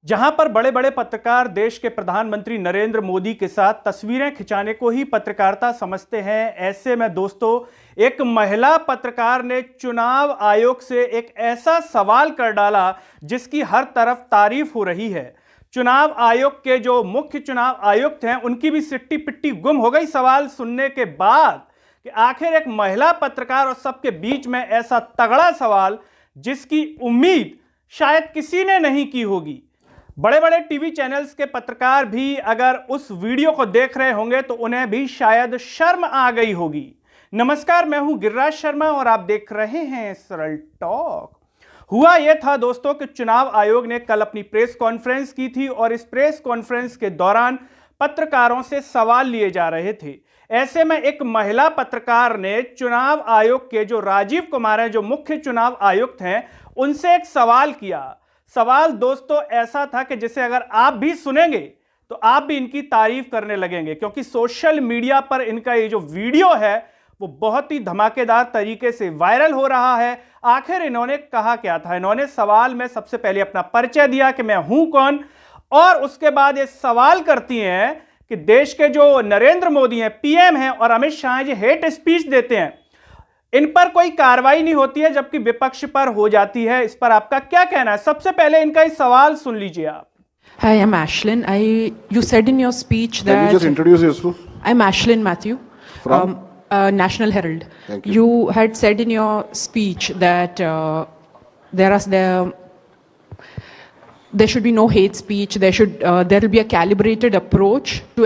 जहां पर बड़े बड़े पत्रकार देश के प्रधानमंत्री नरेंद्र मोदी के साथ तस्वीरें खिंचाने को ही पत्रकारिता समझते हैं, ऐसे में दोस्तों एक महिला पत्रकार ने चुनाव आयोग से एक ऐसा सवाल कर डाला जिसकी हर तरफ तारीफ हो रही है। चुनाव आयोग के जो मुख्य चुनाव आयुक्त हैं उनकी भी सिट्टी पिट्टी गुम हो गई सवाल सुनने के बाद कि आखिर एक महिला पत्रकार और सबके बीच में ऐसा तगड़ा सवाल जिसकी उम्मीद शायद किसी ने नहीं की होगी। बड़े बड़े टीवी चैनल्स के पत्रकार भी अगर उस वीडियो को देख रहे होंगे तो उन्हें भी शायद शर्म आ गई होगी। नमस्कार, मैं हूं गिरिराज शर्मा और आप देख रहे हैं सरल टॉक। हुआ यह था दोस्तों कि चुनाव आयोग ने कल अपनी प्रेस कॉन्फ्रेंस की थी और इस प्रेस कॉन्फ्रेंस के दौरान पत्रकारों से सवाल लिए जा रहे थे। ऐसे में एक महिला पत्रकार ने चुनाव आयोग के जो राजीव कुमार हैं, जो मुख्य चुनाव आयुक्त हैं, उनसे एक सवाल किया। सवाल दोस्तों ऐसा था कि जिसे अगर आप भी सुनेंगे तो आप भी इनकी तारीफ करने लगेंगे, क्योंकि सोशल मीडिया पर इनका ये जो वीडियो है वो बहुत ही धमाकेदार तरीके से वायरल हो रहा है। आखिर इन्होंने कहा क्या था? इन्होंने सवाल में सबसे पहले अपना परिचय दिया कि मैं हूं कौन, और उसके बाद ये सवाल करती हैं कि देश के जो नरेंद्र मोदी हैं, पीएम हैं, और अमित शाह जो हेट स्पीच देते हैं, इन पर कोई कार्रवाई नहीं होती है जबकि विपक्ष पर हो जाती है। इस पर आपका क्या कहना है? सबसे पहले इनका ये सवाल सुन लीजिए आप। Hi, I'm Ashlyn. You said in your speech that... Can you just introduce yourself? I'm Ashlyn Matthew. From? National Herald. Thank you. You had said in your speech that there should be no hate speech. There will be a calibrated approach to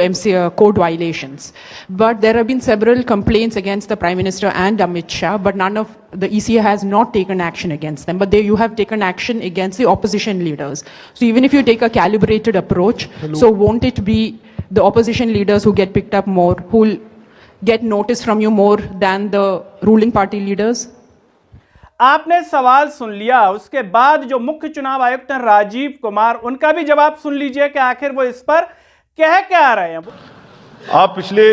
code violations. But there have been several complaints against the Prime Minister and Amit Shah, but none of the ECA has not taken action against them. But you have taken action against the opposition leaders. So even if you take a calibrated approach, so won't it be the opposition leaders who get picked up more, who will get notice from you more than the ruling party leaders? आपने सवाल सुन लिया। उसके बाद जो मुख्य चुनाव आयुक्त हैं राजीव कुमार, उनका भी जवाब सुन लीजिए कि आखिर वो इस पर कह क्या आ रहे हैं। आप पिछले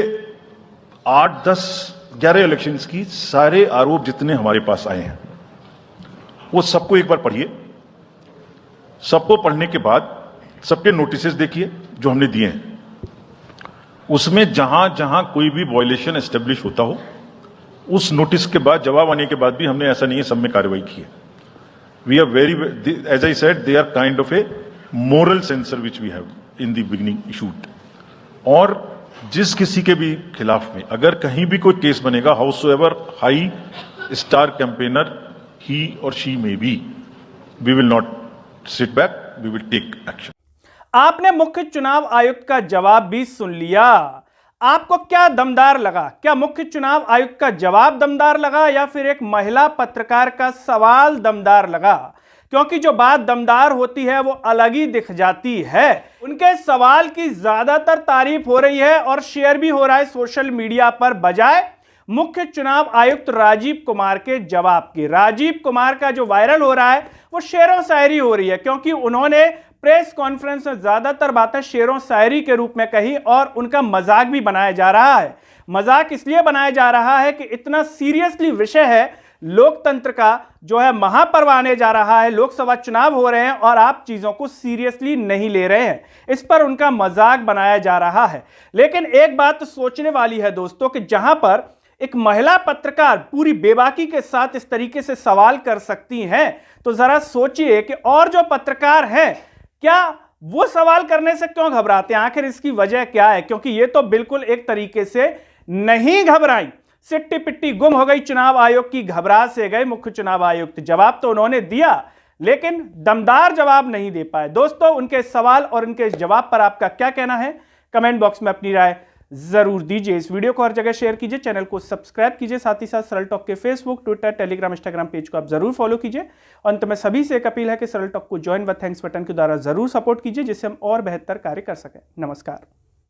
8, 10, 11 इलेक्शंस की सारे आरोप जितने हमारे पास आए हैं वो सबको एक बार पढ़िए। सबको पढ़ने के बाद सबके नोटिसेस देखिए जो हमने दिए हैं। उसमें जहां जहां कोई भी वायलेशन एस्टेब्लिश होता हो, उस नोटिस के बाद, जवाब आने के बाद भी हमने ऐसा नहीं है सब में कार्रवाई की है। We are very, as I said, they are kind of a moral censor which we have in the beginning issued. और जिस किसी के भी खिलाफ में अगर कहीं भी कोई केस बनेगा, however high star campaigner he or she may be, we will not sit back, we will take action. आपने मुख्य चुनाव आयुक्त का जवाब भी सुन लिया। आपको क्या दमदार लगा? क्या मुख्य चुनाव आयुक्त का जवाब दमदार लगा या फिर एक महिला पत्रकार का सवाल दमदार लगा? क्योंकि जो बात दमदार होती है वो अलग ही दिख जाती है। उनके सवाल की ज्यादातर तारीफ हो रही है और शेयर भी हो रहा है सोशल मीडिया पर, बजाय मुख्य चुनाव आयुक्त राजीव कुमार के जवाब के। राजीव कुमार का जो वायरल हो रहा है वो शेरों शायरी हो रही है, क्योंकि उन्होंने प्रेस कॉन्फ्रेंस में ज्यादातर बातें शेरों शायरी के रूप में कही और उनका मजाक भी बनाया जा रहा है। मजाक इसलिए बनाया जा रहा है कि इतना सीरियसली विषय है, लोकतंत्र का जो है महापर्व आने जा रहा है, लोकसभा चुनाव हो रहे हैं और आप चीजों को सीरियसली नहीं ले रहे हैं। इस पर उनका मजाक बनाया जा रहा है। लेकिन एक बात तो सोचने वाली है दोस्तों कि जहां पर एक महिला पत्रकार पूरी बेबाकी के साथ इस तरीके से सवाल कर सकती हैं, तो जरा सोचिए कि और जो पत्रकार हैं क्या वो सवाल करने से क्यों घबराते हैं? आखिर इसकी वजह क्या है? क्योंकि ये तो बिल्कुल एक तरीके से नहीं घबराई, सिट्टी पिट्टी गुम हो गई चुनाव आयोग की, घबरा से गए मुख्य चुनाव आयुक्त। जवाब तो उन्होंने दिया लेकिन दमदार जवाब नहीं दे पाए। दोस्तों, उनके सवाल और उनके जवाब पर आपका क्या कहना है? कमेंट बॉक्स में अपनी राय जरूर दीजिए। इस वीडियो को हर जगह शेयर कीजिए, चैनल को सब्सक्राइब कीजिए, साथ ही साथ सरल टॉक के Facebook, Twitter, Telegram, Instagram page को आप जरूर फॉलो कीजिए। अंत में सभी से एक अपील है कि सरल टॉक को ज्वाइन व थैंक्स बटन के द्वारा जरूर सपोर्ट कीजिए, जिससे हम और बेहतर कार्य कर सकें। नमस्कार।